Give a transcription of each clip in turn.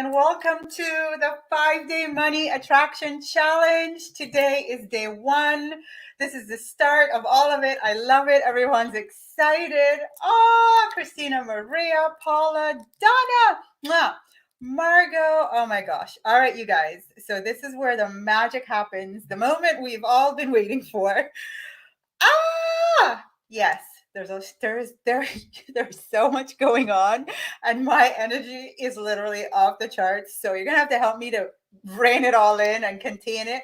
and welcome to the 5-day money attraction challenge. Today is day 1. This is the start of all of it. I love it. Everyone's excited. Oh, Christina, Maria, Paula, Donna, Margot. Oh my gosh. All right, you guys. So this is where the magic happens. The moment we've all been waiting for. Yes, there's so much going on, and my energy is literally off the charts. So you're gonna have to help me to rein it all in and contain it,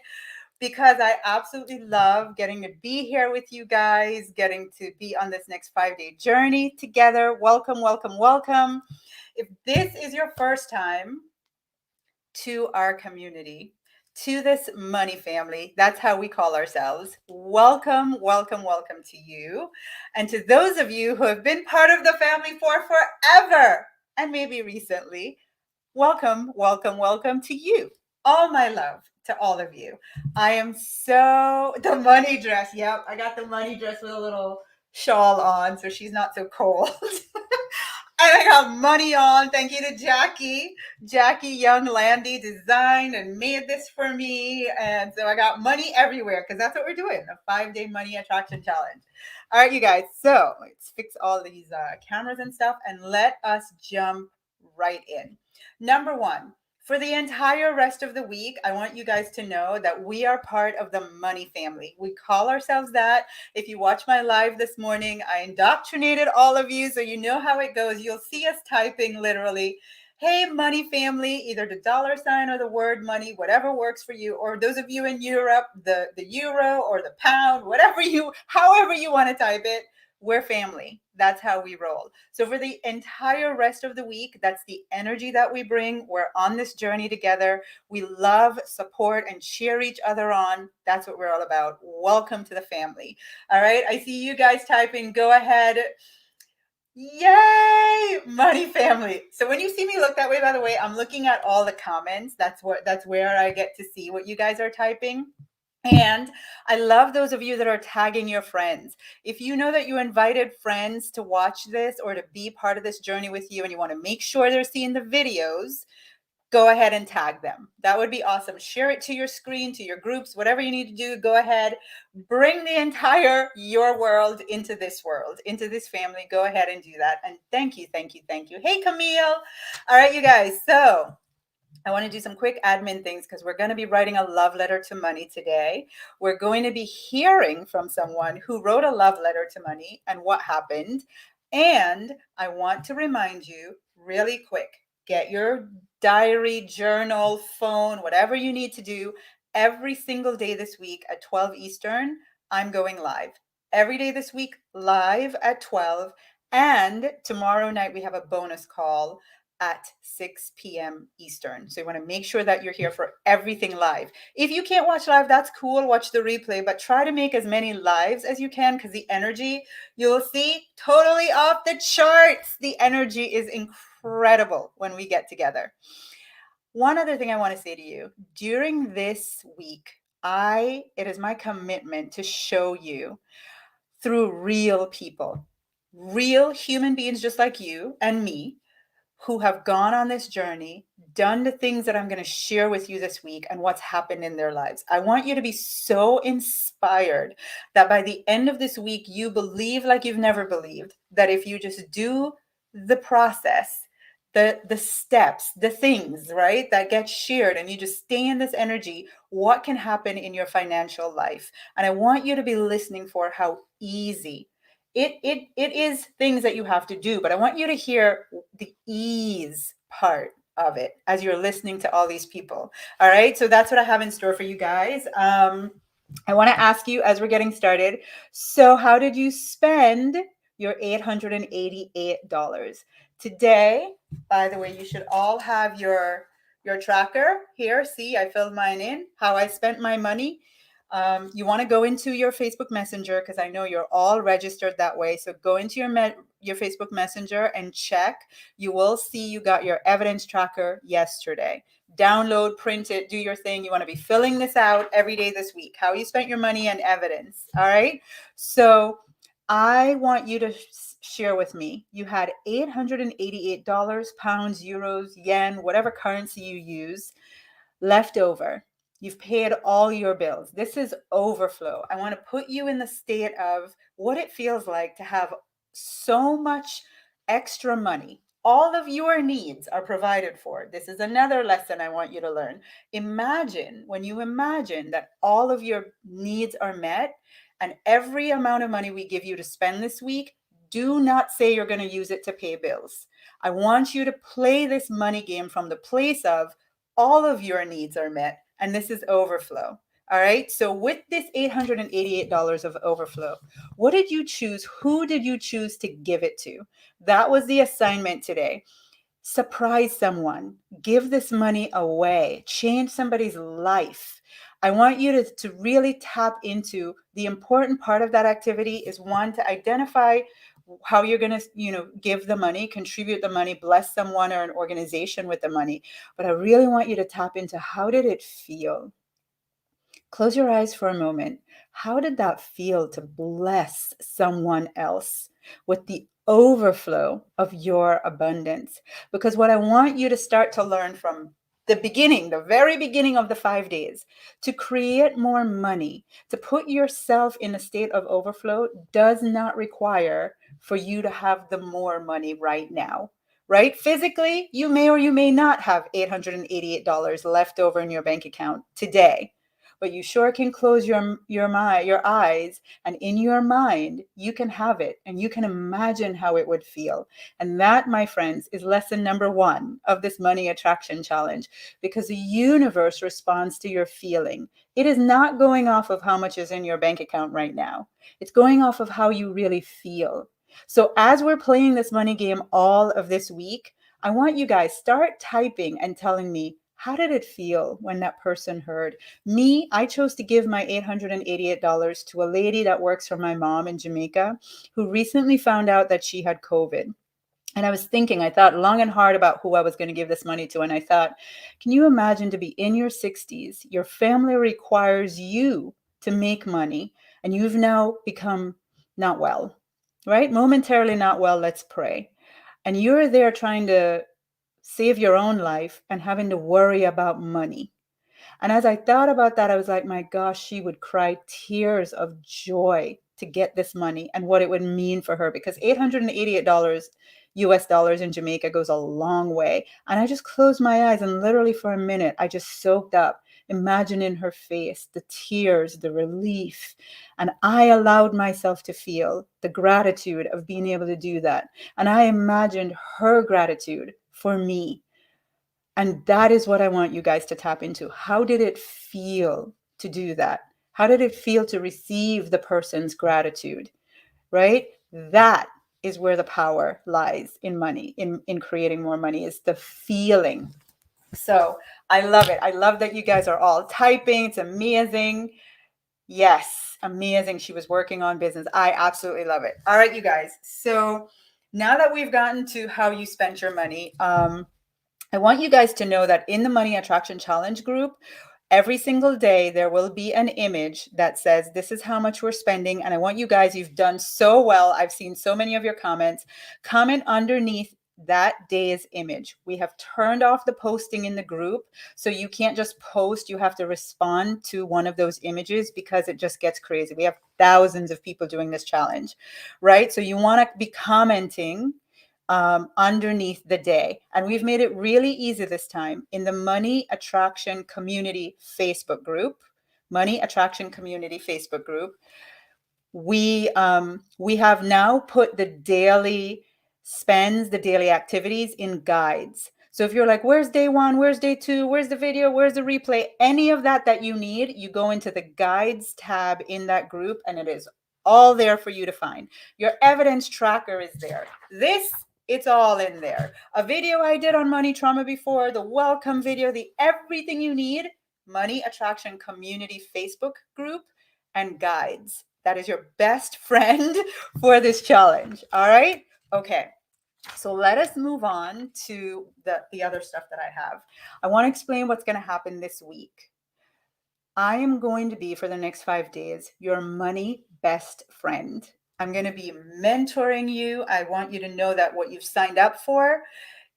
because I absolutely love getting to be here with you guys, getting to be on this next 5-day journey together. Welcome, welcome, welcome. If this is your first time to our community, to this money family, that's how we call ourselves. Welcome, welcome, welcome to you. And to those of you who have been part of the family for forever and maybe recently, welcome, welcome, welcome to you. All my love to all of you. I am the money dress. Yep, I got the money dress with a little shawl on so she's not so cold. And I got money on. Thank you to Jackie. Jackie Young Landy designed and made this for me. And so I got money everywhere because that's what we're doing, a 5-day money attraction challenge. All right, you guys. So let's fix all these cameras and stuff and let us jump right in. Number 1. For the entire rest of the week, I want you guys to know that we are part of the money family. We call ourselves that. If you watch my live this morning, I indoctrinated all of you, so you know how it goes. You'll see us typing literally, hey, money family, either the $ or the word money, whatever works for you. Or those of you in Europe, the euro or the pound, however you want to type it. We're family. That's how we roll. So for the entire rest of the week, that's the energy that we bring. We're on this journey together. We love, support, and cheer each other on. That's what we're all about. Welcome to the family. All right. I see you guys typing. Go ahead. Yay, money family. So when you see me look that way, by the way, I'm looking at all the comments. That's where I get to see what you guys are typing. And I love those of you that are tagging your friends. If you know that you invited friends to watch this or to be part of this journey with you and you want to make sure they're seeing the videos, go ahead and tag them. That would be awesome. Share it to your screen, to your groups, whatever you need to do. Go ahead. Bring the entire your world, into this family. Go ahead and do that. And thank you, thank you, thank you. Hey, Camille. All right, you guys. So I want to do some quick admin things because we're going to be writing a love letter to money today. We're going to be hearing from someone who wrote a love letter to money and what happened. And I want to remind you really quick, get your diary, journal, phone, whatever you need to do. Every single day this week at 12 Eastern, I'm going live. Every day this week, live at 12. And tomorrow night, we have a bonus call at 6 p.m. Eastern. So you want to make sure that you're here for everything live. If you can't watch live, that's cool. Watch the replay, but try to make as many lives as you can because the energy, you'll see, totally off the charts. The energy is incredible when we get together. One other thing I want to say to you, during this week, it is my commitment to show you through real people, real human beings just like you and me, who have gone on this journey, done the things that I'm going to share with you this week and what's happened in their lives. I want you to be so inspired that by the end of this week, you believe like you've never believed, that if you just do the process, the steps, the things, right, that get shared, and you just stay in this energy, what can happen in your financial life. And I want you to be listening for how easy it is, things that you have to do, but I want you to hear the ease part of it as you're listening to all these people. All right, so that's what I have in store for you guys. I want to ask you as we're getting started, so how did you spend your $888 today? By the way, you should all have your tracker here. See, I filled mine in, how I spent my money. You want to go into your Facebook Messenger because I know you're all registered that way. So go into your Facebook Messenger and check. You will see you got your evidence tracker yesterday. Download, print it, do your thing. You want to be filling this out every day this week, how you spent your money and evidence. All right. So I want you to share with me. You had $888, pounds, euros, yen, whatever currency you use, left over. You've paid all your bills. This is overflow. I want to put you in the state of what it feels like to have so much extra money. All of your needs are provided for. This is another lesson I want you to learn. Imagine, when you imagine that all of your needs are met and every amount of money we give you to spend this week, do not say you're going to use it to pay bills. I want you to play this money game from the place of all of your needs are met, and this is overflow. All right. So, with this $888 of overflow, what did you choose? Who did you choose to give it to? That was the assignment today. Surprise someone, give this money away, change somebody's life. I want you to really tap into the important part of that activity is one, to identify how you're going to give the money, contribute the money, bless someone or an organization with the money. But I really want you to tap into, how did it feel? Close your eyes for a moment. How did that feel to bless someone else with the overflow of your abundance? Because what I want you to start to learn from the beginning, the very beginning of the 5 days, to create more money, to put yourself in a state of overflow, does not require for you to have the more money right now. Right? Physically, you may or you may not have $888 left over in your bank account today, but you sure can close your eyes, and in your mind you can have it and you can imagine how it would feel. And that, my friends, is lesson number 1 of this money attraction challenge, because the universe responds to your feeling. It is not going off of how much is in your bank account right now. It's going off of how you really feel. So as we're playing this money game all of this week, I want you guys, start typing and telling me, how did it feel when that person heard? Me, I chose to give my $888 to a lady that works for my mom in Jamaica, who recently found out that she had COVID. And I was thinking, I thought long and hard about who I was going to give this money to. And I thought, can you imagine to be in your 60s? Your family requires you to make money, and you've now become not well, right? Momentarily not well, let's pray. And you're there trying to save your own life and having to worry about money. And as I thought about that, I was like, my gosh, she would cry tears of joy to get this money and what it would mean for her, because $888 US dollars in Jamaica goes a long way. And I just closed my eyes and literally for a minute, I just soaked up, imagining her face, the tears, the relief. And I allowed myself to feel the gratitude of being able to do that. And I imagined her gratitude for me. And that is what I want you guys to tap into. How did it feel to do that? How did it feel to receive the person's gratitude, right? That is where the power lies in money, in creating more money, is the feeling. So I love it. I love that you guys are all typing. It's amazing. Yes, amazing. She was working on business. I absolutely love it. All right, you guys. So now that we've gotten to how you spent your money, I want you guys to know that in the Money Attraction Challenge group, every single day there will be an image that says, this is how much we're spending. And I want you guys, you've done so well. I've seen so many of your comments. Comment underneath that day's image. We have turned off the posting in the group, so you can't just post. You have to respond to one of those images, because it just gets crazy. We have thousands of people doing this challenge, right? So you want to be commenting underneath the day. And we've made it really easy this time in the Money Attraction Community Facebook group, Money Attraction Community Facebook group. We have now put the daily spends, the daily activities in guides. So if you're like, where's day 1? Where's day 2? Where's the video? Where's the replay? Any of that you need, you go into the guides tab in that group, and it is all there for you to find. Your evidence tracker is there. It's all in there. A video I did on money trauma before, the welcome video, the everything you need, Money Attraction Community Facebook group, and guides. That is your best friend for this challenge. All right? Okay. So let us move on to the other stuff that I have. I want to explain what's going to happen this week. I am going to be, for the next 5 days, your money best friend. I'm going to be mentoring you. I want you to know that what you've signed up for,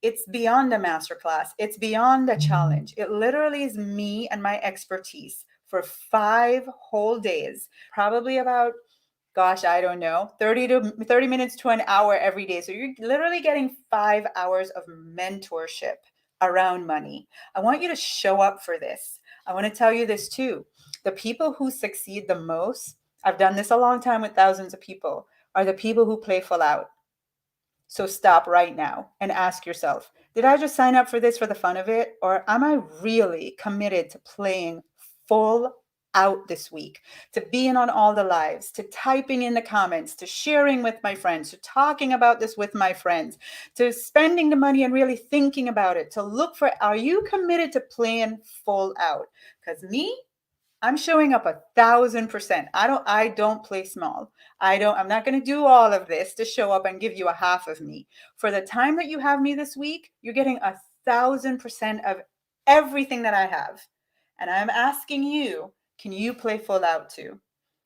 it's beyond a masterclass. It's beyond a challenge. It literally is me and my expertise for 5 whole days, probably about, gosh, I don't know, 30 minutes to an hour every day. So you're literally getting 5 hours of mentorship around money. I want you to show up for this. I want to tell you this too. The people who succeed the most, I've done this a long time with thousands of people, are the people who play full out. So stop right now and ask yourself, did I just sign up for this for the fun of it? Or am I really committed to playing full out this week, to being on all the lives, to typing in the comments, to sharing with my friends, to talking about this with my friends, to spending the money and really thinking about it, to look for, are you committed to playing full out? Because me, I'm showing up 1,000%. I don't play small. I'm not going to do all of this to show up and give you a half of me. For the time that you have me this week, you're getting 1,000% of everything that I have. And I'm asking you, can you play full out too?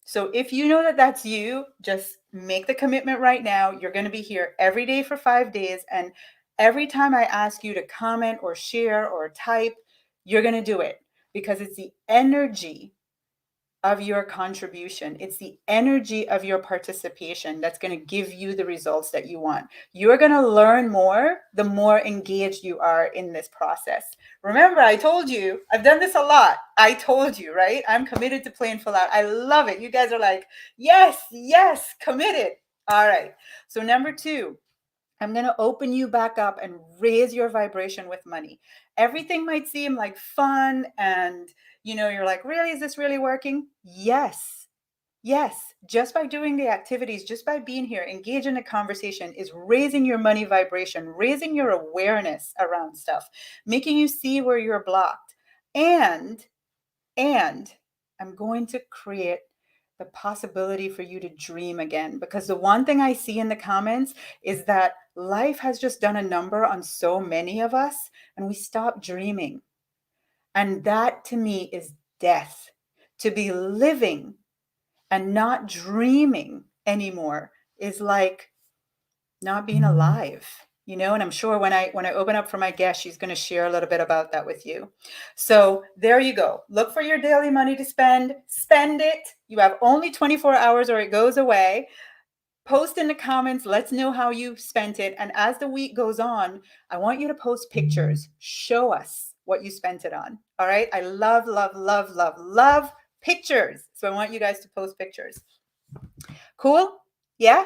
So if you know that that's you, just make the commitment right now. You're going to be here every day for 5 days. And every time I ask you to comment or share or type, you're going to do it because it's the energy of your contribution. It's the energy of your participation that's going to give you the results that you want. You're going to learn more the more engaged you are in this process. Remember, I told you, I've done this a lot. I told you, right? I'm committed to playing full out. I love it. You guys are like, yes, yes, committed. All right. So, number 2, I'm going to open you back up and raise your vibration with money. Everything might seem like fun and you're like, really, is this really working? Yes. Yes. Just by doing the activities, just by being here, engage in a conversation is raising your money vibration, raising your awareness around stuff, making you see where you're blocked. And I'm going to create the possibility for you to dream again. Because the one thing I see in the comments is that life has just done a number on so many of us, and we stop dreaming. And that to me is death. To be living and not dreaming anymore is like not being alive, and I'm sure when I open up for my guest, she's going to share a little bit about that with you. So there you go. Look for your daily money to spend it. You have only 24 hours or it goes away. Post in the comments. Let's know how you spent it. And as the week goes on, I want you to post pictures. Show us what you spent it on. All right. I love, love, love, love, love pictures. So I want you guys to post pictures. Cool. Yeah.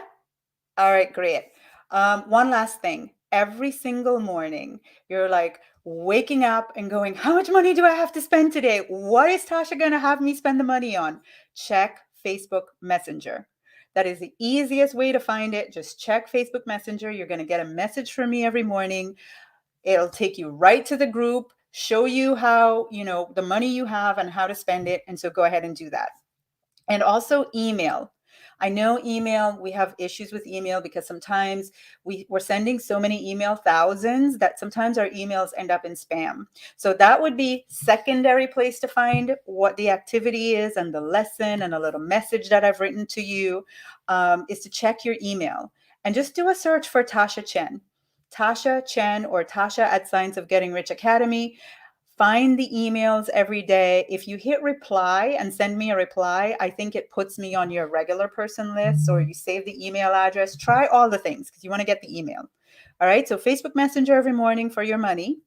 All right, great. One last thing. Every single morning, you're like waking up and going, how much money do I have to spend today? What is Tasha going to have me spend the money on? Check Facebook Messenger. That is the easiest way to find it. Just check Facebook Messenger. You're going to get a message from me every morning. It'll take you right to the group, show you how, the money you have and how to spend it. And so go ahead and do that. And also email. I know email, we have issues with email because sometimes we're sending so many email thousands that sometimes our emails end up in spam. So that would be secondary place to find what the activity is and the lesson and a little message that I've written to you, is to check your email and just do a search for Tasha Chen. Tasha Chen or Tasha at Science of Getting Rich Academy. Find the emails every day. If you hit reply and send me a reply, I think it puts me on your regular person list, or you save the email address. Try all the things because you want to get the email. All right. So Facebook Messenger every morning for your money.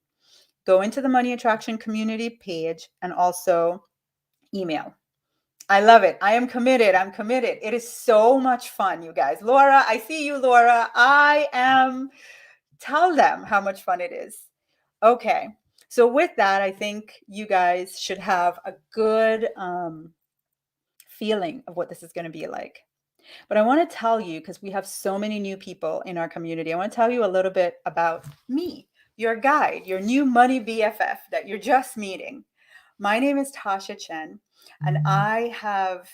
Go into the Money Attraction community page and also email. I love it. I am committed. I'm committed. It is so much fun, you guys. Laura, I see you, Laura. Tell them how much fun it is. Okay. So with that, I think you guys should have a good feeling of what this is going to be like. But I want to tell you, because we have so many new people in our community, I want to tell you a little bit about me, your guide, your new money BFF that you're just meeting. My name is Tasha Chen, and I have,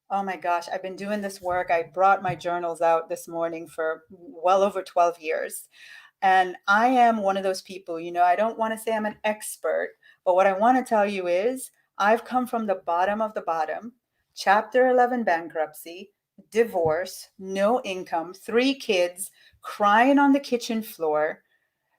oh my gosh, I've been doing this work. I brought my journals out this morning for well over 12 years. And I am one of those people, I don't want to say I'm an expert, but what I want to tell you is I've come from the bottom of the bottom, chapter 11 bankruptcy, divorce, no income, 3 kids, crying on the kitchen floor,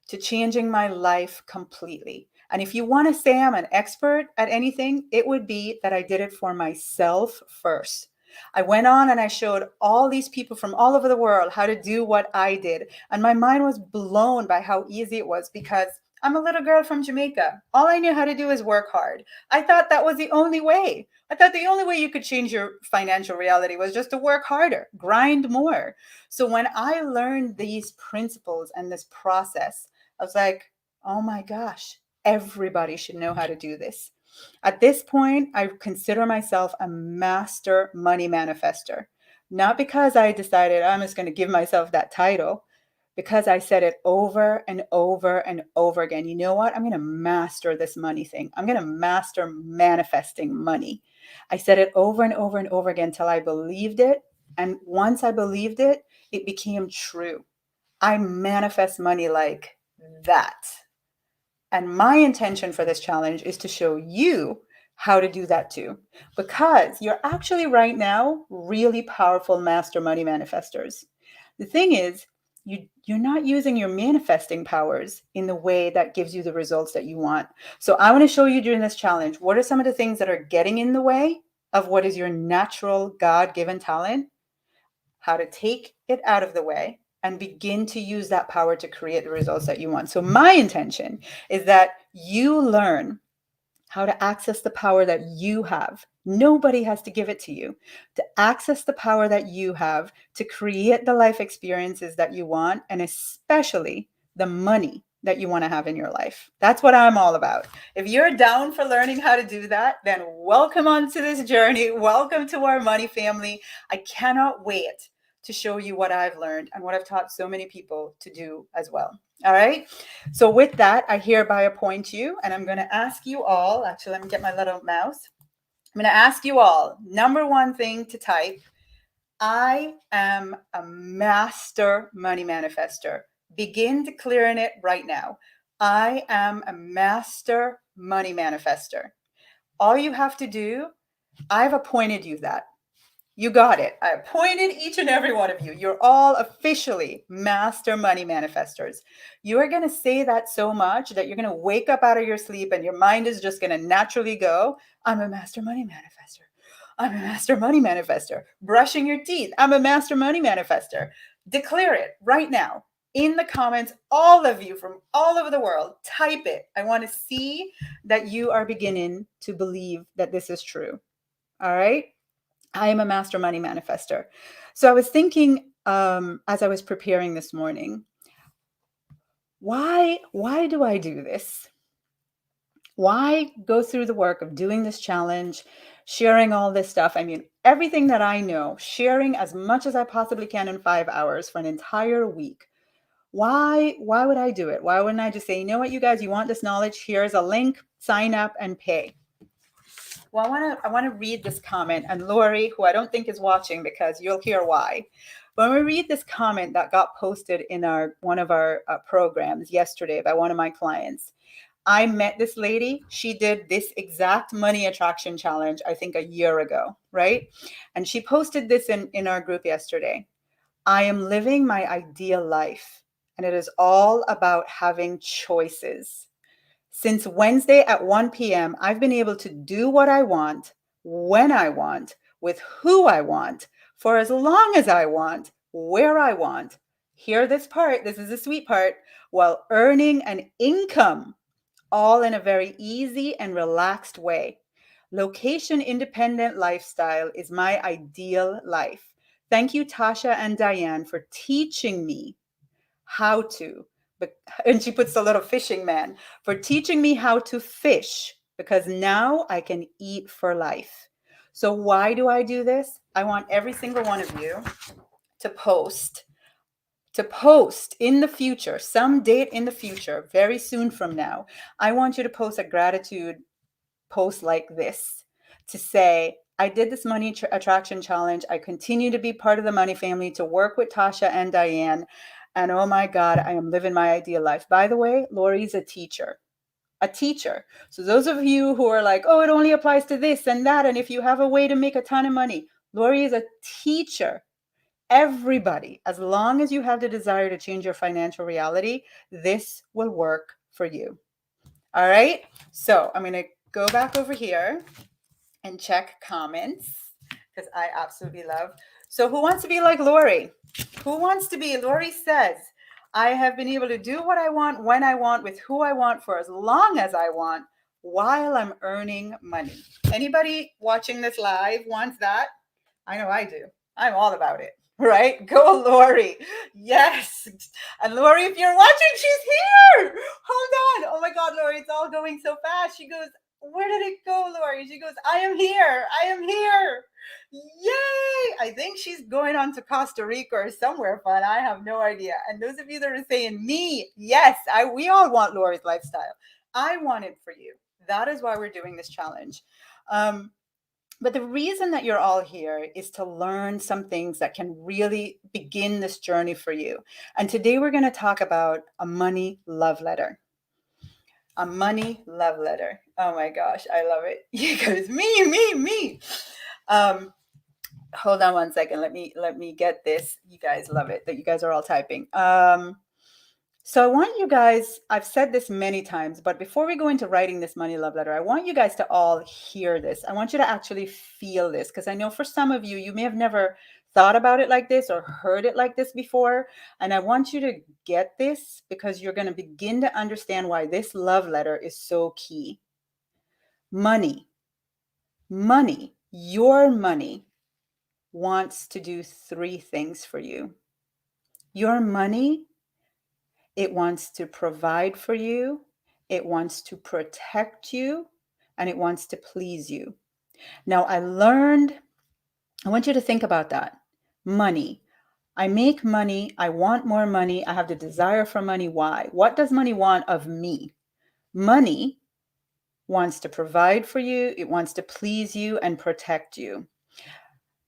to changing my life completely. And if you want to say I'm an expert at anything, it would be that I did it for myself first. I went on and I showed all these people from all over the world how to do what I did. And my mind was blown by how easy it was because I'm a little girl from Jamaica. All I knew how to do is work hard. I thought that was the only way. I thought the only way you could change your financial reality was just to work harder, grind more. So when I learned these principles and this process, I was like, oh my gosh, everybody should know how to do this. At this point, I consider myself a master money manifester. Not because I decided I'm just going to give myself that title, because I said it over and over and over again. You know what? I'm going to master this money thing. I'm going to master manifesting money. I said it over and over and over again till I believed it. And once I believed it, it became true. I manifest money like that. And my intention for this challenge is to show you how to do that too. Because you're actually right now really powerful master money manifestors. The thing is, you're not using your manifesting powers in the way that gives you the results that you want. So I want to show you during this challenge, what are some of the things that are getting in the way of what is your natural God-given talent, how to take it out of the way and begin to use that power to create the results that you want. So my intention is that you learn how to access the power that you have. Nobody has to give it to you. To access the power that you have to create the life experiences that you want, and especially the money that you want to have in your life. That's what I'm all about. If you're down for learning how to do that, then welcome onto this journey. Welcome to our money family. I cannot wait to show you what I've learned and what I've taught so many people to do as well. All right. So with that, I hereby appoint you, and I'm going to ask you all, actually, let me get my little mouse. I'm going to ask you all, number one thing to type, I am a master money manifester. Begin declaring it right now. I am a master money manifester. All you have to do, I've appointed you that. You got it. I appointed each and every one of you. You're all officially master money manifestors. You are going to say that so much that you're going to wake up out of your sleep and your mind is just going to naturally go, I'm a master money manifester. I'm a master money manifester. Brushing your teeth. I'm a master money manifester. Declare it right now in the comments. All of you from all over the world, type it. I want to see that you are beginning to believe that this is true. All right. I am a master money manifester. So I was thinking as I was preparing this morning, why do I do this? Why go through the work of doing this challenge, sharing all this stuff? I mean, everything that I know, sharing as much as I possibly can in 5 hours for an entire week. Why would I do it? Why wouldn't I just say, you know what, you guys, you want this knowledge? Here's a link, sign up and pay. Well, I want to read this comment, and Lori, who I don't think is watching because you'll hear why. When we read this comment that got posted in one of our programs yesterday by one of my clients, I met this lady. She did this exact money attraction challenge, I think a year ago, right? And she posted this in our group yesterday. I am living my ideal life, and it is all about having choices. Since Wednesday at 1 p.m., I've been able to do what I want, when I want, with who I want, for as long as I want, where I want. Hear this part, this is the sweet part, while earning an income, all in a very easy and relaxed way. Location independent lifestyle is my ideal life. Thank you, Tasha and Diane, for teaching me how to, and she puts a little fishing man, for teaching me how to fish, because now I can eat for life. So why do I do this? I want every single one of you to post in the future, some date in the future, very soon from now. I want you to post a gratitude post like this to say, I did this money attraction challenge. I continue to be part of the money family, to work with Tasha and Diane. And oh my God, I am living my ideal life. By the way, Lori's a teacher. So those of you who are like, oh, it only applies to this and that, and if you have a way to make a ton of money, Lori is a teacher. Everybody, as long as you have the desire to change your financial reality, this will work for you. All right. So I'm going to go back over here and check comments because I absolutely love. So who wants to be like Lori? Who wants to be? Lori says, I have been able to do what I want, when I want, with who I want, for as long as I want, while I'm earning money. Anybody watching this live wants that? I know I do. I'm all about it. Right? Go, Lori. Yes. And Lori, if you're watching, she's here. Hold on. Oh my God, Lori, it's all going so fast. She goes, where did it go, Lori? She goes, I am here. I am here. Yay. I think she's going on to Costa Rica or somewhere fun. I have no idea. And those of you that are saying me, yes, we all want Lori's lifestyle. I want it for you. That is why we're doing this challenge. But the reason that you're all here is to learn some things that can really begin this journey for you. And today we're going to talk about a money love letter. A money love letter. Oh my gosh, I love it. You guys, me. Hold on one second. Let me get this. You guys love it that you guys are all typing. So I want you guys, I've said this many times, but before we go into writing this money love letter, I want you guys to all hear this. I want you to actually feel this, because I know for some of you, you may have never thought about it like this or heard it like this before. And I want you to get this because you're going to begin to understand why this love letter is so key. Money, your money wants to do three things for you. Your money, it wants to provide for you, it wants to protect you, and it wants to please you. Now, I want you to think about that. Money. I make money. I want more money. I have the desire for money. Why? What does money want of me? Money wants to provide for you. It wants to please you and protect you.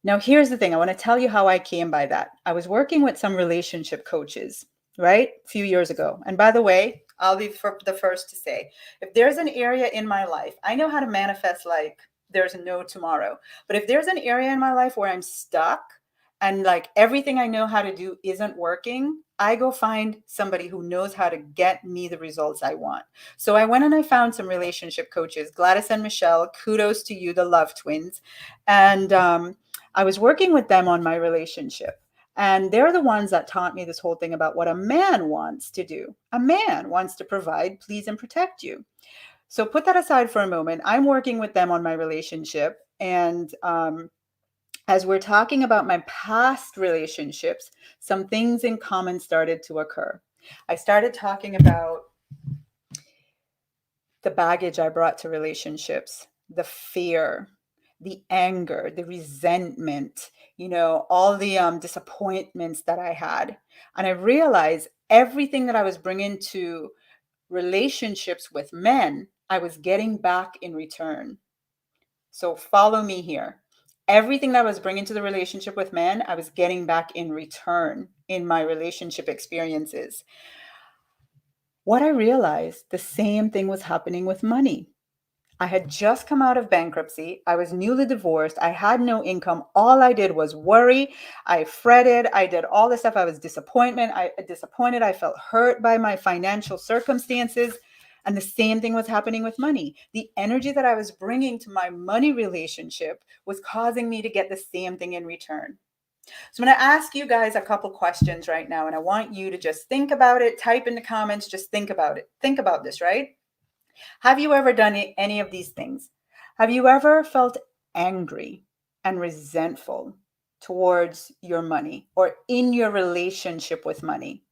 Now, here's the thing. I want to tell you how I came by that. I was working with some relationship coaches, right? A few years ago. And by the way, I'll be the first to say, if there's an area in my life, I know how to manifest like there's no tomorrow. But if there's an area in my life where I'm stuck and like everything I know how to do isn't working, I go find somebody who knows how to get me the results I want. So I went and I found some relationship coaches, Gladys and Michelle. Kudos to you, the love twins. And I was working with them on my relationship. And they're the ones that taught me this whole thing about what a man wants to do. A man wants to provide, please, and protect you. So put that aside for a moment. I'm working with them on my relationship. And as we're talking about my past relationships, some things in common started to occur. I started talking about the baggage I brought to relationships, the fear, the anger, the resentment, all the disappointments that I had. And I realized everything that I was bringing to relationships with men, I was getting back in return. So follow me here. Everything that I was bringing to the relationship with men, I was getting back in return in my relationship experiences. What I realized, the same thing was happening with money. I had just come out of bankruptcy. I was newly divorced. I had no income. All I did was worry. I fretted. I did all this stuff. I was disappointed. I felt hurt by my financial circumstances. And the same thing was happening with money. The energy that I was bringing to my money relationship was causing me to get the same thing in return. So I'm going to ask you guys a couple questions right now, and I want you to just think about it. Type in the comments. Just think about it. Think about this, right? Have you ever done any of these things? Have you ever felt angry and resentful towards your money or in your relationship with money?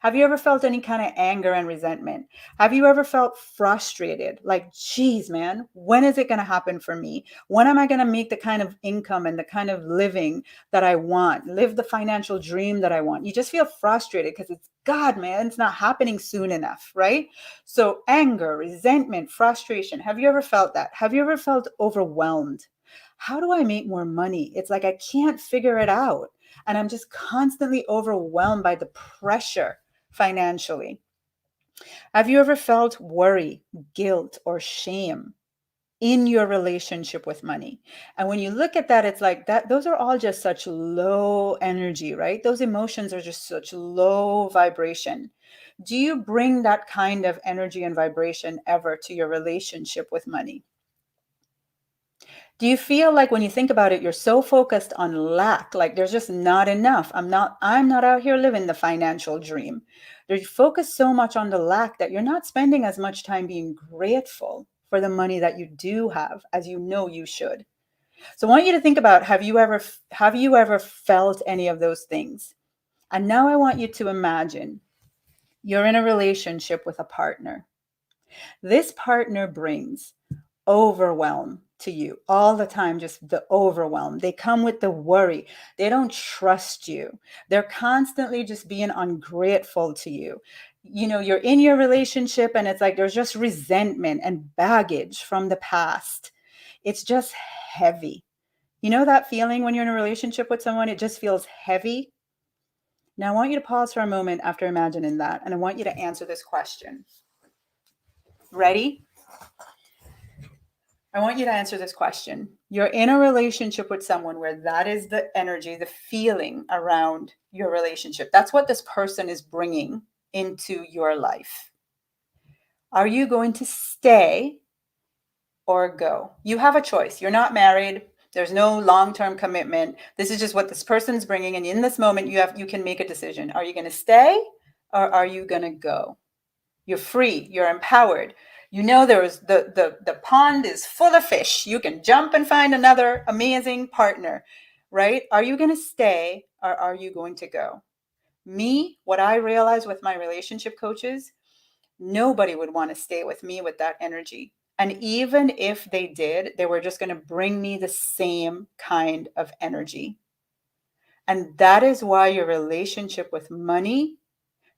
Have you ever felt any kind of anger and resentment? Have you ever felt frustrated? Like, geez, man, when is it going to happen for me? When am I going to make the kind of income and the kind of living that I want? Live the financial dream that I want? You just feel frustrated because it's, God, man, it's not happening soon enough, right? So anger, resentment, frustration. Have you ever felt that? Have you ever felt overwhelmed? How do I make more money? It's like I can't figure it out. And I'm just constantly overwhelmed by the pressure financially. Have you ever felt worry, guilt, or shame? in your relationship with money. And when you look at that, it's like that, those are all just such low energy, right? Those emotions are just such low vibration. Do you bring that kind of energy and vibration ever to your relationship with money? Do you feel like when you think about it, you're so focused on lack, like there's just not enough? I'm not out here living the financial dream. You focus so much on the lack that you're not spending as much time being grateful for the money that you do have as you know you should. So I want you to think about, have you ever felt any of those things? And now I want you to imagine you're in a relationship with a partner. This partner brings overwhelm to you all the time, just the overwhelm. They come with the worry. They don't trust you. They're constantly just being ungrateful to you. You're in your relationship and it's like there's just resentment and baggage from the past. It's just heavy. You know that feeling when you're in a relationship with someone, it just feels heavy? Now, I want you to pause for a moment after imagining that, and I want you to answer this question. Ready? I want you to answer this question. You're in a relationship with someone where that is the energy, the feeling around your relationship. That's what this person is bringing into your life. Are you going to stay or go? You have a choice. You're not married. There's no long-term commitment. This is just what this person's bringing. And in this moment, you can make a decision. Are you going to stay or are you going to go? You're free. You're empowered. There's the pond is full of fish. You can jump and find another amazing partner, right? Are you going to stay or are you going to go? Me, what I realized with my relationship coaches, nobody would want to stay with me with that energy. And even if they did, they were just going to bring me the same kind of energy. And that is why your relationship with money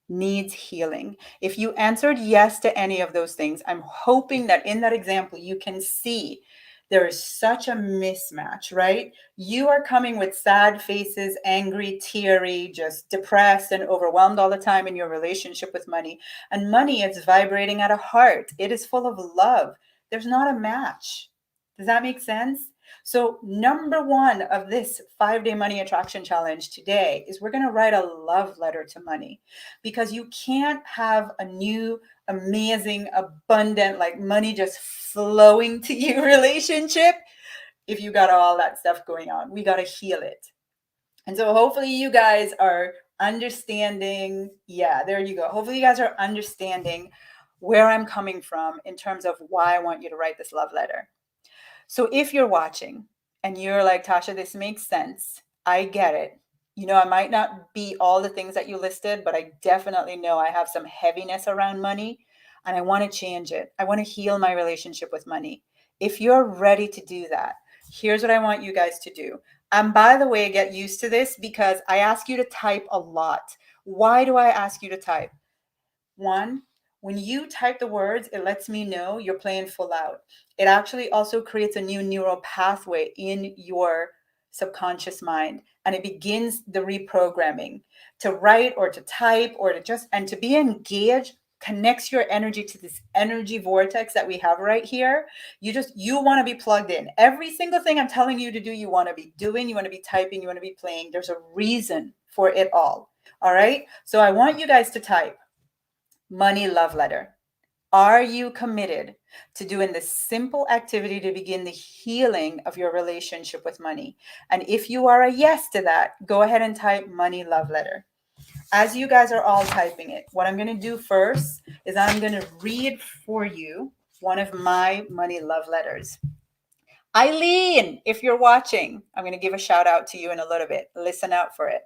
needs healing. If you answered yes to any of those things, I'm hoping that in that example, you can see there is such a mismatch, right? You are coming with sad faces, angry, teary, just depressed and overwhelmed all the time in your relationship with money. And money is vibrating at a heart. It is full of love. There's not a match. Does that make sense? So, number one of this 5-day money attraction challenge today is we're going to write a love letter to money, because you can't have a new, amazing, abundant, like money just flowing to you relationship if you got all that stuff going on. We got to heal it. And so, hopefully, you guys are understanding. Yeah, there you go. Hopefully, you guys are understanding where I'm coming from in terms of why I want you to write this love letter. So if you're watching and you're like, Tasha, this makes sense, I get it. I might not be all the things that you listed, but I definitely know I have some heaviness around money and I want to change it. I want to heal my relationship with money. If you're ready to do that, here's what I want you guys to do. And by the way, get used to this because I ask you to type a lot. Why do I ask you to type? One, when you type the words, it lets me know you're playing full out. It actually also creates a new neural pathway in your subconscious mind, and it begins the reprogramming. To write or to type or and to be engaged connects your energy to this energy vortex that we have right here. You want to be plugged in. Every single thing I'm telling you to do, you want to be doing, you want to be typing, you want to be playing. There's a reason for it all. All right. So I want you guys to type money love letter. Are you committed to doing this simple activity to begin the healing of your relationship with money? And if you are a yes to that, go ahead and type money love letter. As you guys are all typing it, what I'm going to do first is I'm going to read for you one of my money love letters. Eileen, if you're watching, I'm going to give a shout out to you in a little bit. Listen out for it.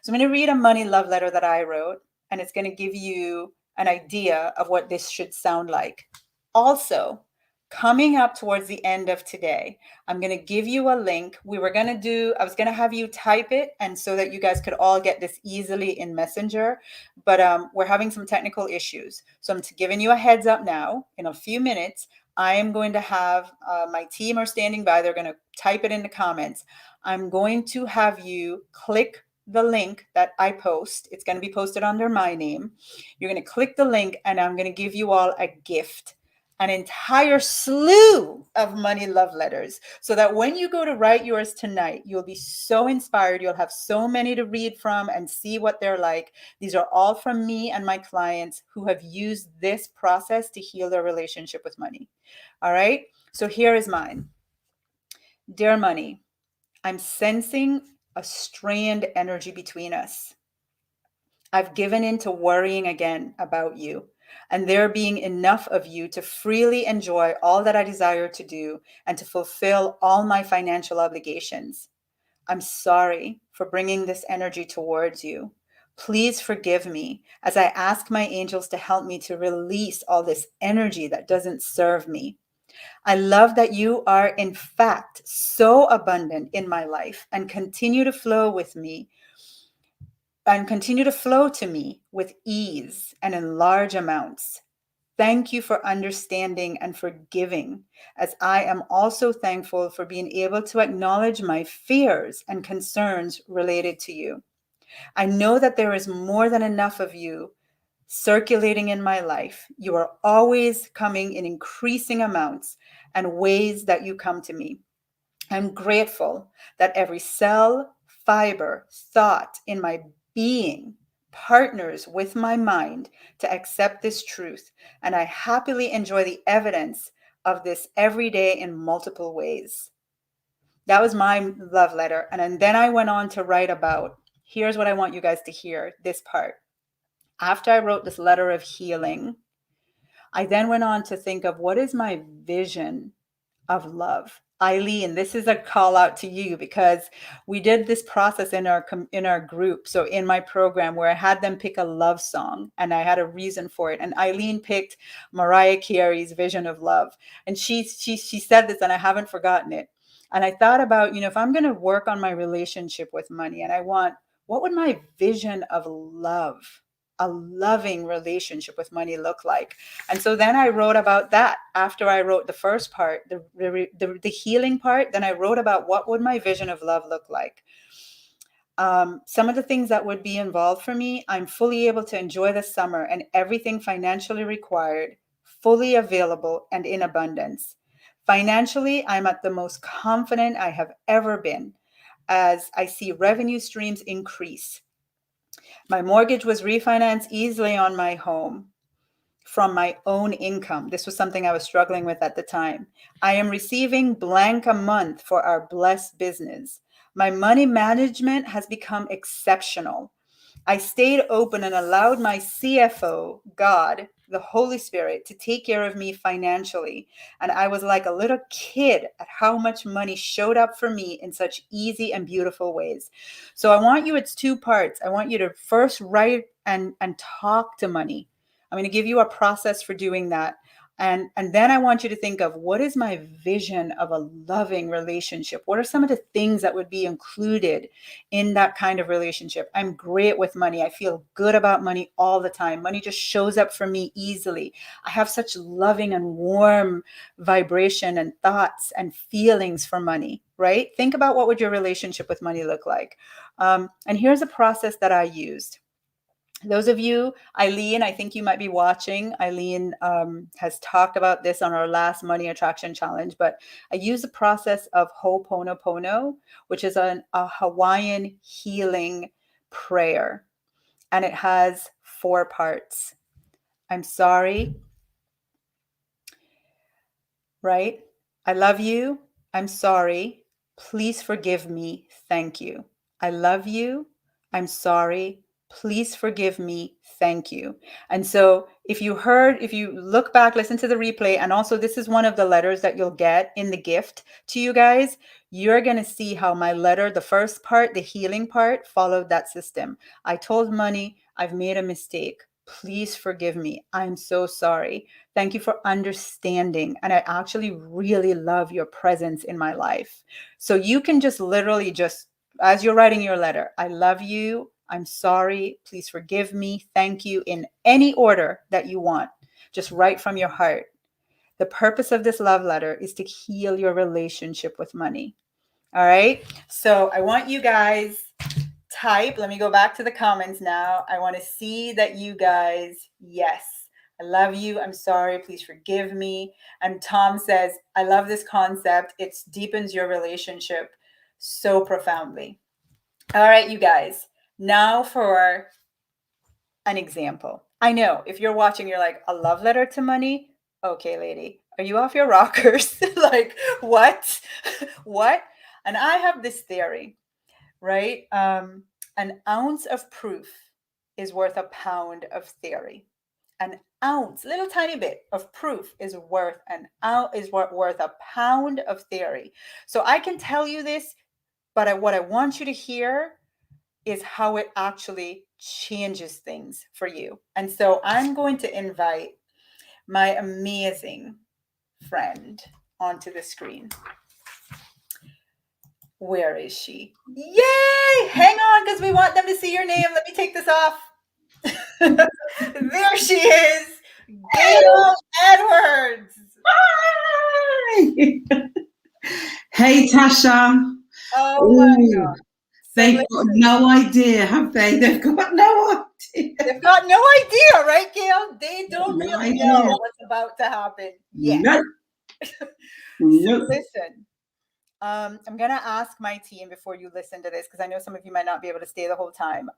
So I'm going to read a money love letter that I wrote, and it's going to give you an idea of what this should sound like. Also, coming up towards the end of today, I'm going to give you a link. I was going to have you type it, and so that you guys could all get this easily in Messenger, but we're having some technical issues. So I'm giving you a heads up now. In a few minutes, I am going to have my team are standing by. They're going to type it in the comments. I'm going to have you click the link that I post. It's going to be posted under my name. You're going to click the link and I'm going to give you all a gift. an entire slew of money love letters so that when you go to write yours tonight, you'll be so inspired. You'll have so many to read from and see what they're like. These are all from me and my clients who have used this process to heal their relationship with money. All right. So here is mine. Dear money, I'm sensing a strained energy between us. I've given in to worrying again about you, and there being enough of you to freely enjoy all that I desire to do and to fulfill all my financial obligations. I'm sorry for bringing this energy towards you. Please forgive me as I ask my angels to help me to release all this energy that doesn't serve me. I love that you are, in fact, so abundant in my life and continue to flow with me and continue to flow to me with ease and in large amounts. Thank you for understanding and forgiving, as I am also thankful for being able to acknowledge my fears and concerns related to you. I know that there is more than enough of you circulating in my life. You are always coming in increasing amounts and ways that you come to me. I'm grateful that every cell, fiber, thought in my being partners with my mind to accept this truth, and I happily enjoy the evidence of this every day in multiple ways. That was my love letter. And then I went on to write about, here's what I want you guys to hear, this part. After I wrote this letter of healing, I then went on to think of what is my vision of love. Eileen, this is a call out to you because we did this process in our group. So in my program where I had them pick a love song and I had a reason for it. And Eileen picked Mariah Carey's Vision of Love. And she said this and I haven't forgotten it. And I thought about, if I'm going to work on my relationship with money and what would my vision of love, a loving relationship with money look like? And so then I wrote about that after I wrote the first part, the healing part. Then I wrote about what would my vision of love look like. Some of the things that would be involved for me, I'm fully able to enjoy the summer and everything financially required, fully available and in abundance. Financially, I'm at the most confident I have ever been as I see revenue streams increase. My mortgage was refinanced easily on my home from my own income. This was something I was struggling with at the time. I am receiving blank a month for our blessed business. My money management has become exceptional. I stayed open and allowed my CFO, God, the Holy Spirit, to take care of me financially. And I was like a little kid at how much money showed up for me in such easy and beautiful ways. So I want you, it's two parts. I want you to first write and talk to money. I'm going to give you a process for doing that. And then I want you to think of what is my vision of a loving relationship? What are some of the things that would be included in that kind of relationship? I'm great with money. I feel good about money all the time. Money just shows up for me easily. I have such loving and warm vibration and thoughts and feelings for money, right? Think about what would your relationship with money look like. And here's a process that I used. Those of you, Eileen, I think you might be watching. Eileen has talked about this on our last Money Attraction Challenge, but I use the process of Ho'oponopono, which is a Hawaiian healing prayer, and it has 4 parts. I'm sorry, right? I love you. I'm sorry. Please forgive me. Thank you. I love you. I'm sorry. Please forgive me. Thank you. And so if you look back, listen to the replay, and also this is one of the letters that you'll get in the gift to you guys. You're going to see how my letter, the first part, the healing part, followed that system. I told money, I've made a mistake. Please forgive me. I'm so sorry. Thank you for understanding. And I actually really love your presence in my life. So you can just literally as you're writing your letter, I love you. I'm sorry. Please forgive me. Thank you in any order that you want. Just write from your heart. The purpose of this love letter is to heal your relationship with money. All right. So I want you guys type. Let me go back to the comments now. I want to see that you guys, yes. I love you. I'm sorry. Please forgive me. And Tom says, I love this concept. It deepens your relationship so profoundly. All right, you guys. Now for an example. I know if you're watching, you're like, a love letter to money? Okay, lady, are you off your rockers? Like, what? What? And I have this theory, right? An ounce of proof is worth a pound of theory. An ounce, little tiny bit of proof is worth worth a pound of theory. So I can tell you this, but what I want you to hear is how it actually changes things for you. And so I'm going to invite my amazing friend onto the screen. Where is she? Yay! Hang on, because we want them to see your name. Let me take this off. There she is, Gail Edwards. Hi! Hey, Tasha. Oh my God. They've got no idea, have they? They've got no idea. They've got no idea, right, Gail? They don't really know what's about to happen yet. Nope. So listen, I'm going to ask my team before you listen to this, because I know some of you might not be able to stay the whole time.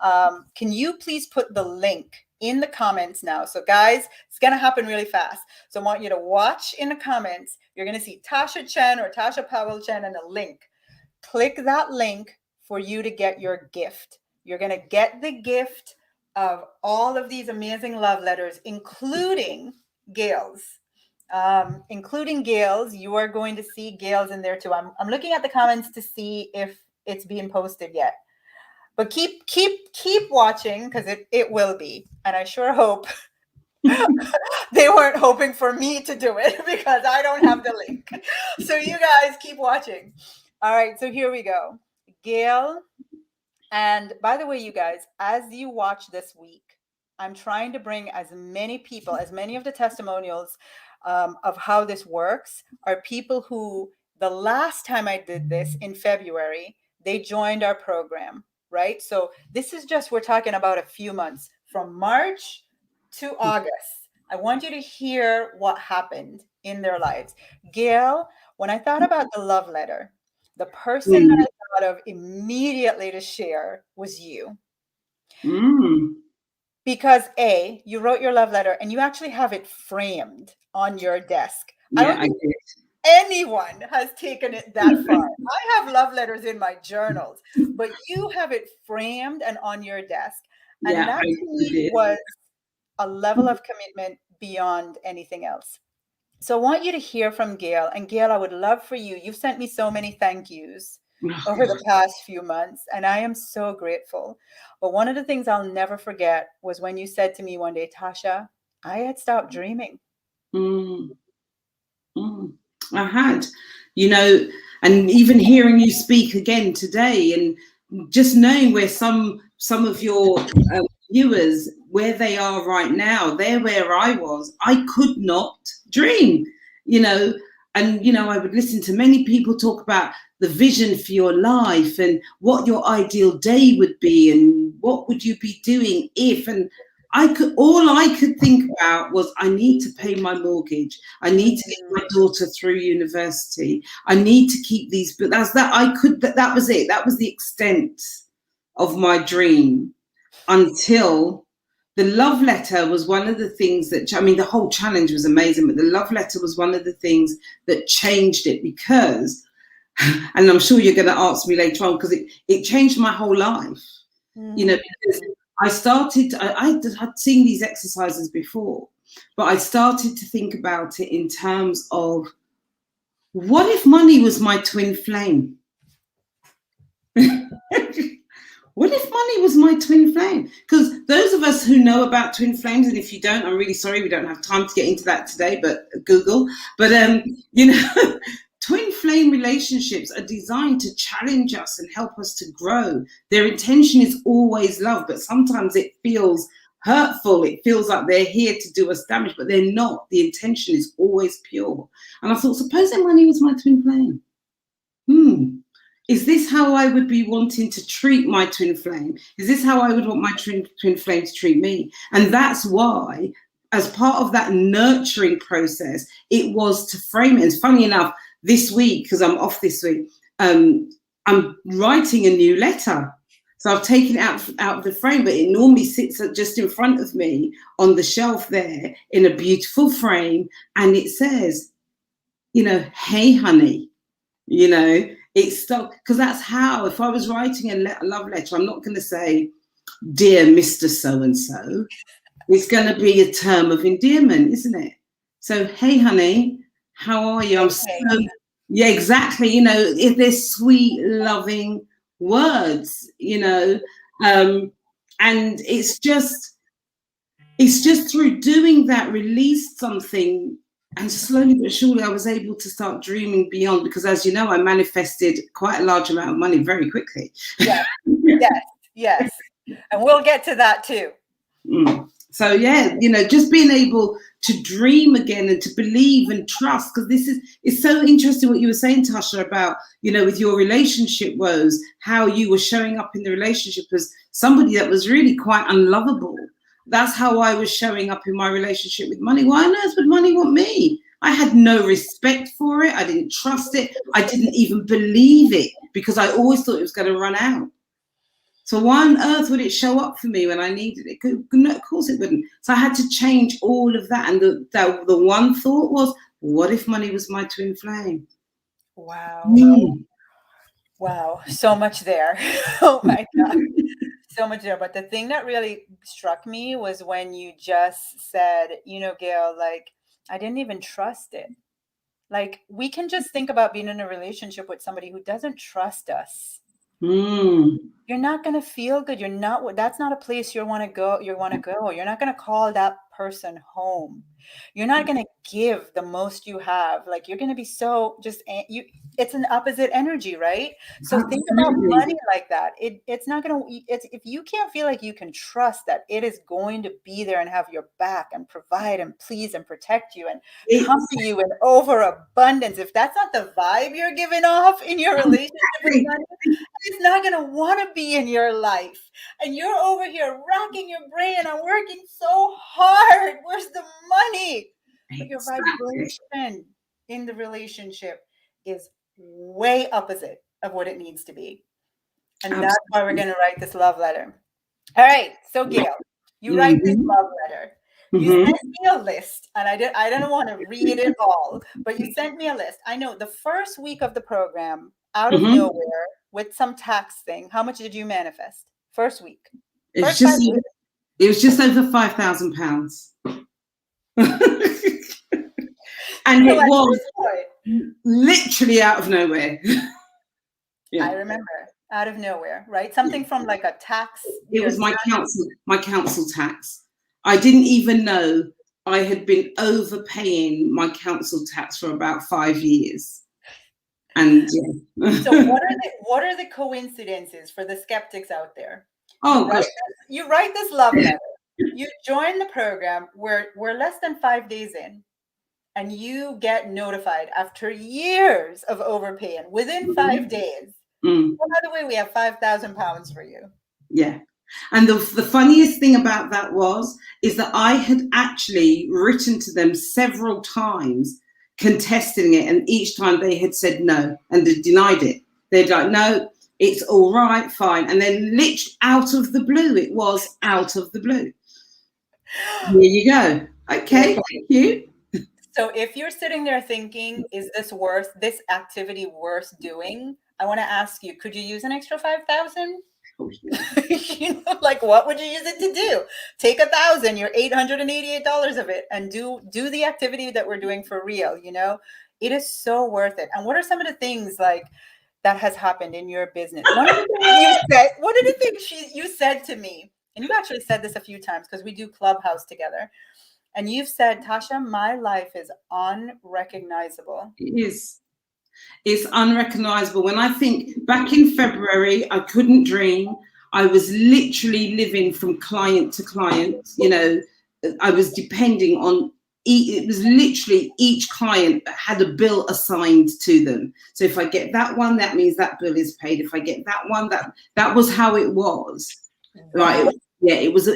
Can you please put the link in the comments now? So guys, it's going to happen really fast. So I want you to watch in the comments. You're going to see Tasha Chen or Tasha Powell Chen and a link. Click that link for you to get your gift. You're going to get the gift of all of these amazing love letters, including Gail's. You are going to see Gail's in there too. I'm looking at the comments to see if it's being posted yet. But keep watching, because it will be. And I sure hope they weren't hoping for me to do it, because I don't have the link. So you guys keep watching. All right, so here we go. Gail, and by the way, you guys, as you watch this week, I'm trying to bring as many people, as many of the testimonials of how this works are people who, the last time I did this in February, they joined our program, right? So this is just, we're talking about a few months from March to August. I want you to hear what happened in their lives. Gail, when I thought about the love letter, the person that I thought of immediately to share was you. Because A, you wrote your love letter and you actually have it framed on your desk. Yeah, I don't think anyone has taken it that far. I have love letters in my journals, but you have it framed and on your desk. And that to me was a level of commitment beyond anything else. So I want you to hear from Gail. And Gail, I would love for you. You've sent me so many thank yous over the past few months, and I am so grateful. But one of the things I'll never forget was when you said to me one day, Tasha, I had stopped dreaming. I had, and even hearing you speak again today, and just knowing where some of your viewers, where they are right now, they're where I was. I could not dream, and I would listen to many people talk about the vision for your life and what your ideal day would be and what would you be doing if, and all I could think about was, I need to pay my mortgage. I need to get my daughter through university. I need to keep these, but that was it. That was the extent of my dream, until the love letter was one of the things that, the whole challenge was amazing, but the love letter was one of the things that changed it, because, and I'm sure you're going to ask me later on, because it changed my whole life, because I started, I'd seen these exercises before, but I started to think about it in terms of, what if money was my twin flame? What if money was my twin flame? Because those of us who know about twin flames, and if you don't, I'm really sorry, we don't have time to get into that today, but Google. But, twin flame relationships are designed to challenge us and help us to grow. Their intention is always love, but sometimes it feels hurtful. It feels like they're here to do us damage, but they're not. The intention is always pure. And I thought, supposing money was my twin flame. Is this how I would be wanting to treat my twin flame? Is this how I would want my twin flame to treat me? And that's why as part of that nurturing process, it was to frame it. And funny enough, this week, because I'm off this week, I'm writing a new letter. So I've taken it out of the frame, but it normally sits just in front of me on the shelf there in a beautiful frame. And it says, hey, honey, it's stuck. Because that's how, if I was writing a love letter, I'm not going to say, dear Mr. So-and-so. It's going to be a term of endearment, isn't it? So, hey, honey, how are you? I'm so, yeah, exactly. If there's sweet, loving words, and it's just through doing that, released something, and slowly but surely I was able to start dreaming beyond, because as you know, I manifested quite a large amount of money very quickly. Yes. And we'll get to that too. So yeah, just being able to dream again and to believe and trust, because it's so interesting what you were saying, Tasha, about, with your relationship woes, how you were showing up in the relationship as somebody that was really quite unlovable. That's how I was showing up in my relationship with money. Why on earth would money want me? I had no respect for it. I didn't trust it. I didn't even believe it, because I always thought it was going to run out. So why on earth would it show up for me when I needed it? No, of course it wouldn't. So I had to change all of that. And the one thought was, what if money was my twin flame? Wow. Wow. So much there. Oh my God. So much there. But the thing that really struck me was when you just said, Gail, like, I didn't even trust it. Like, we can just think about being in a relationship with somebody who doesn't trust us. You're not going to feel good. That's not a place you want to go. You're not going to call that person home. You're not going to give the most you have. Like, you're going to be so it's an opposite energy, right? So think about money like that. It's not going to, if you can't feel like you can trust that it is going to be there and have your back and provide and please and protect you and come to you in overabundance, if that's not the vibe you're giving off in your relationship with money, it's not going to want to be in your life. And you're over here racking your brain. I'm working so hard. Where's the money? But your vibration in the relationship is way opposite of what it needs to be. And that's why we're going to write this love letter. All right. So Gail, you write this love letter. You sent me a list, and I don't want to read it all, but you sent me a list. I know the first week of the program, out of nowhere, with some tax thing, how much did you manifest? First week. It was just over £5,000. And so it was literally out of nowhere. Yeah. I remember, out of nowhere, right? Something from like a tax. It was my council tax. I didn't even know I had been overpaying my council tax for about 5 years. And so what are the coincidences for the skeptics out there? You write this love letter. You join the program. We're less than 5 days in, and you get notified after years of overpaying within 5 days. Oh, by the way, we have £5,000 for you. Yeah. And the funniest thing about that is that I had actually written to them several times contesting it, and each time they had said no and denied it. They'd like, no, it's all right, fine. And then literally out of the blue, it was out of the blue. Here you go. Okay, thank you. So if you're sitting there thinking, is this activity worth doing? I want to ask you, could you use an extra 5,000? Like, what would you use it to do? Take 1,000, you're $888 of it, and do the activity that we're doing for real. It is so worth it. And what are some of the things like that has happened in your business? One of the things you said to me, and you've actually said this a few times because we do Clubhouse together, and you've said, Tasha, my life is unrecognizable. It is. It's unrecognizable. When I think back in February, I couldn't dream. I was literally living from client to client. I was depending on, it was literally each client had a bill assigned to them. So if I get that one, that means that bill is paid. If I get that one, that was how it was. Right. Yeah, it was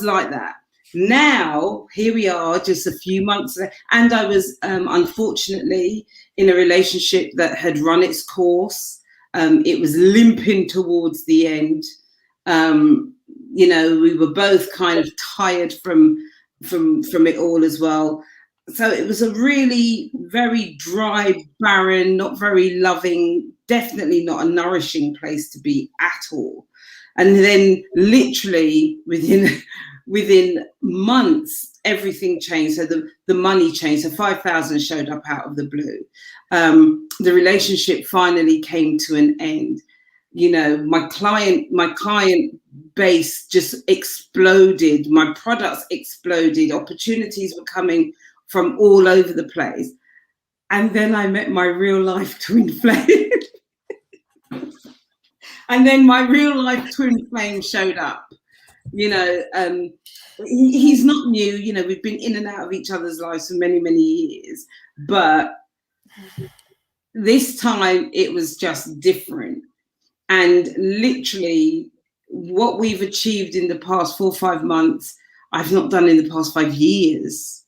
like that. Now, here we are, just a few months, and I was unfortunately in a relationship that had run its course. It was limping towards the end. Um, we were both kind of tired from it all as well. So it was a really very dry, barren, not very loving, definitely not a nourishing place to be at all. And then literally within months, everything changed. So the money changed. So 5,000 showed up out of the blue. The relationship finally came to an end. My client base just exploded. My products exploded. Opportunities were coming from all over the place. And then I met my real life twin flame. And then my real life twin flame showed up. He's not new. We've been in and out of each other's lives for many, many years. But this time it was just different. And literally, what we've achieved in the past 4 or 5 months, I've not done in the past 5 years.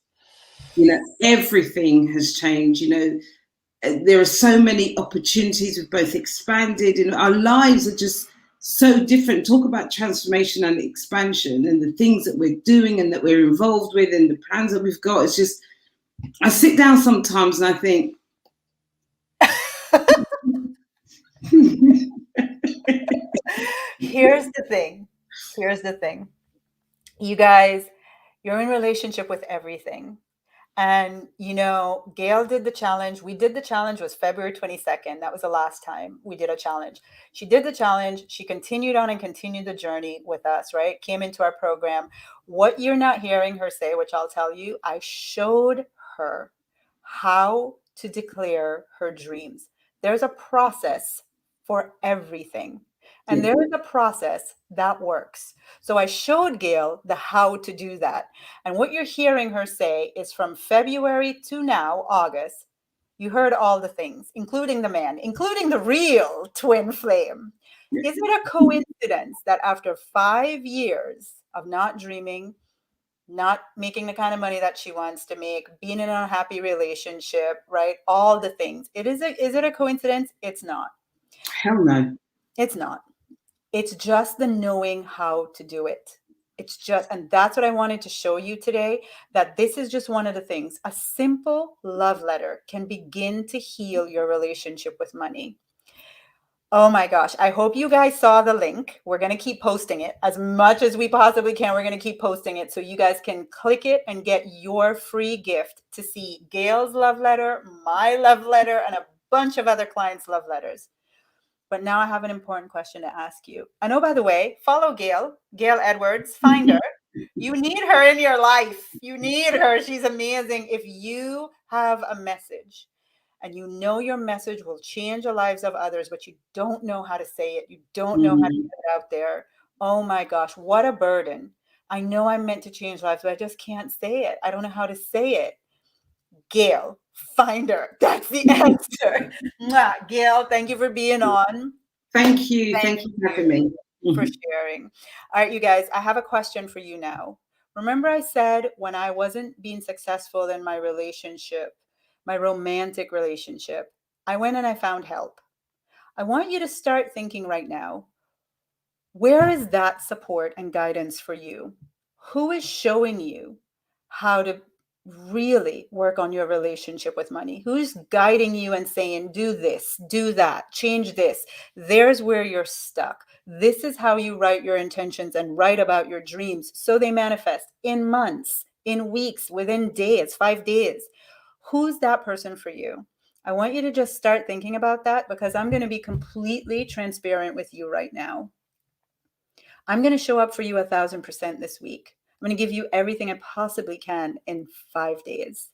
Everything has changed. There are so many opportunities. We've both expanded, and our lives are just so different. Talk about transformation and expansion, and the things that we're doing and that we're involved with, and the plans that we've got. It's just, I sit down sometimes and I think, Here's the thing. Here's the thing. You guys, you're in relationship with everything. And, Gail did the challenge. We did the challenge was February 22nd. That was the last time we did a challenge. She did the challenge. She continued on and continued the journey with us, right? Came into our program. What you're not hearing her say, which I'll tell you, I showed her how to declare her dreams. There's a process for everything. And there is a process that works. So I showed Gail the how to do that. And what you're hearing her say is from February to now, August, you heard all the things, including the man, including the real twin flame. Is it a coincidence that after 5 years of not dreaming, not making the kind of money that she wants to make, being in a unhappy relationship, right? All the things. Is it a coincidence? It's not. hell no. It's not. It's just the knowing how to do it. It's just, and that's what I wanted to show you today, that this is just one of the things. A simple love letter can begin to heal your relationship with money. Oh my gosh. I hope you guys saw the link. We're going to keep posting it as much as we possibly can. We're going to keep posting it so you guys can click it and get your free gift to see Gail's love letter, my love letter, and a bunch of other clients' love letters. But now I have an important question to ask you. I know, by the way, follow Gail Edwards, find her. You need her in your life. You need her. She's amazing. If you have a message and you know your message will change the lives of others, but you don't know how to say it, you don't know how to get it out there. Oh my gosh, what a burden. I know I'm meant to change lives, but I just can't say it. I don't know how to say it. Gail, find her. That's the answer. Mwah. Gail, thank you for being on. Thank you. Thank you for having me. For sharing. All right, you guys, I have a question for you now. Remember I said when I wasn't being successful in my relationship, my romantic relationship, I went and I found help. I want you to start thinking right now, where is that support and guidance for you? Who is showing you how to really work on your relationship with money? Who's guiding you and saying, do this, do that, change this? There's where you're stuck. This is how you write your intentions and write about your dreams so they manifest in months, in weeks, within days, 5 days. Who's that person for you? I want you to just start thinking about that because I'm going to be completely transparent with you right now. I'm going to show up for you 1,000% this week. I'm going to give you everything I possibly can in 5 days.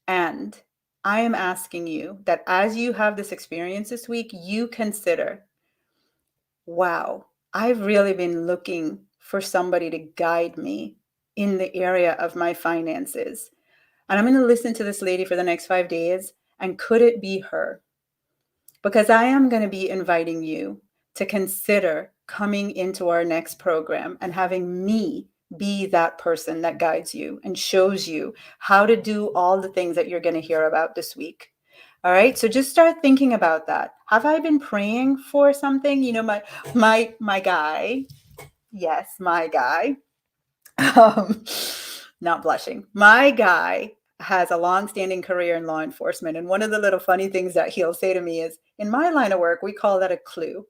And I am asking you that as you have this experience this week, you consider, wow, I've really been looking for somebody to guide me in the area of my finances. And I'm going to listen to this lady for the next 5 days. And could it be her? Because I am going to be inviting you to consider coming into our next program and having me be that person that guides you and shows you how to do all the things that you're going to hear about this week. All right, so just start thinking about that. Have I been praying for something? You know, my guy, yes, my guy, um, not blushing. My guy has a long-standing career in law enforcement, and one of the little funny things that he'll say to me is, "In my line of work, we call that a clue."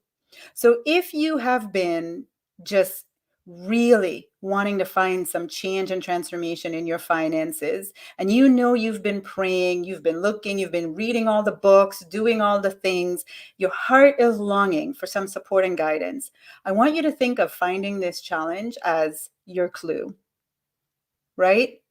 So if you have been just really wanting to find some change and transformation in your finances, and you know you've been praying, you've been looking, you've been reading all the books, doing all the things, your heart is longing for some support and guidance, I want you to think of finding this challenge as your clue, right?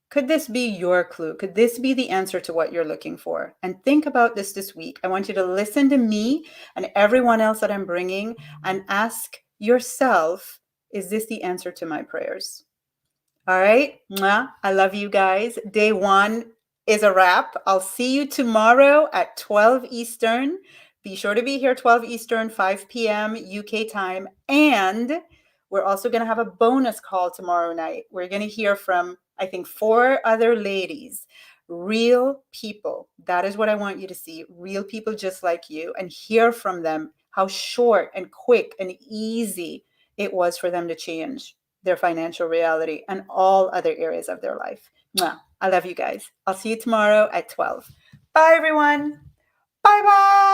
Could this be your clue? Could this be the answer to what you're looking for? And think about this week. I want you to listen to me and everyone else that I'm bringing and ask yourself, is this the answer to my prayers? All right. Mwah. I love you guys. Day one is a wrap. I'll see you tomorrow at 12 Eastern. Be sure to be here 12 Eastern, 5 p.m. UK time. And we're also going to have a bonus call tomorrow night. We're going to hear from, I think, 4 other ladies, real people. That is what I want you to see. Real people just like you, and hear from them how short and quick and easy it was for them to change their financial reality and all other areas of their life. Mwah. I love you guys. I'll see you tomorrow at 12. Bye, everyone. Bye bye.